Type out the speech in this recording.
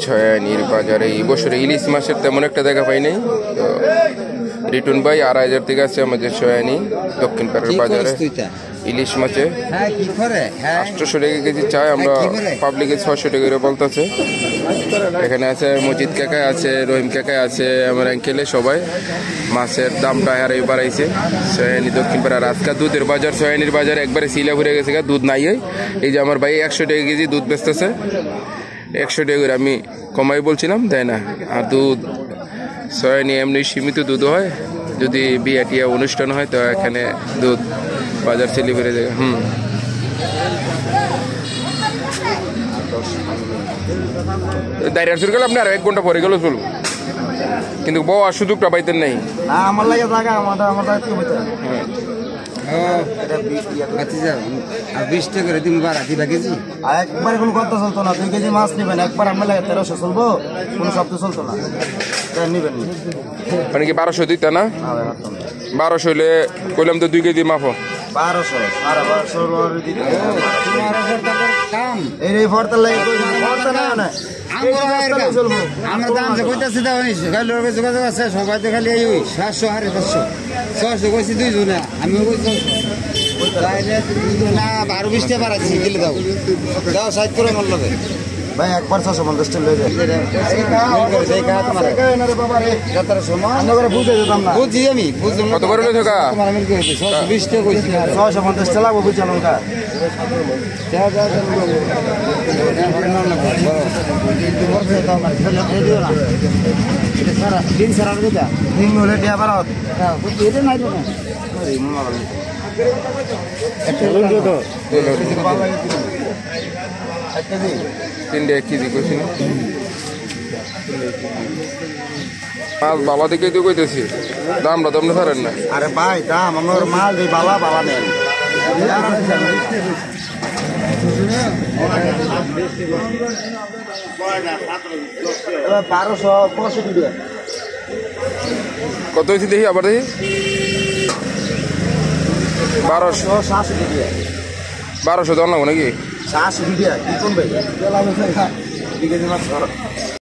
ছয়ানির বাজারে এই বছরে ইলিশ মাছের তেমন একটা দেখা পাই নাই। তো রিটুন ভাই 2,500 থেকে আছে আমাদের ছয়ানি দক্ষিণ পাড়ার বাজারে ইলিশ মাছে 800 টাকা কেজি চাই, আমরা পাবলিকে 600 টাকা করে বলতেছে। এখানে আছে মজিদ কাকা আছে, রহিম কাকা আছে, আমার অ্যাঙ্কেলে সবাই। মাছের দামটা হারে বাড়াইছে। ছয়ানি দক্ষিণ পাড়ার আজকে দুধের বাজার, ছয়ানির বাজার একবারে শিলা ভরে গেছে, দুধ নাই। এই যে আমার ভাই 100 টাকা কেজি দুধ বেচতেছে, 100 টাকা করে আমি কমাই বলছিলাম, দেয় না। আর দুধ ছয়ানি এমনি সীমিত দুধ হয়, যদি বিয়া টিয়া অনুষ্ঠান হয় তো এখানে দুধ বাজার চিলি ভরে যায়। দাঁড়িয়ে শুরু করলে আপনি আর 1 ঘন্টা পরে গেলেও চলবো, কিন্তু বউ আর সুযোগটা পাইতেন নাই। আমার লাগে জায়গা আমার 20 টাকা করে দিন বাড়া দিবা কেজি। একবার কোনো কথা চলতো না, 2 কেজি মাছ নেবেন একবার আমার লাগে 1300 চলবো, কোনো শব্দ চলতো না। নেবেন মানে কি 1200 দিতে না? 1200 হইলে কইলাম তো 2 কেজি মাফো 1200 আর 1200 কাম এই ফরতা লাগে ফরতা না আমরা দাম যে কইতাছি দাও হইছে খালি লোকে যোগাযোগ আছে সবাই তো খালি এই 700 আর 500 600 কইছি দুই জনা আমি কইছি তাইলে না 12-20 টাকা বাড়াচ্ছি দিলে দাও দাও 60 করে মন লাগে ভাই একবার 650 টাকা লয়ে যায় এই কাজ তোমার না রে বাবা রে 1700 মান আমরা করে বুঝে দিতাম না বুঝি আমি বুঝলাম কত করে লইছো কা তোমার আমি কইছি 620 টাকা কইছি 650 টাকা লাগবে বুঝালাম কা যা যা সারা দিন সারা দিতা দিন হলে দিয়া বারো এটা নাই তো একটা লোক তো ভালো লাগে একটা দি 3 কেজি কইছি না মাল বাবা থেকে তো কইতেছি দামটা তো আপনি পারেন না। আরে ভাই দাম আমার মাল দেই বালা বালা নেন 1265 কত হয়েছে দেখি আবার দেখি 1200 দাম লাগবো নাকি 700 কি কোন ভাই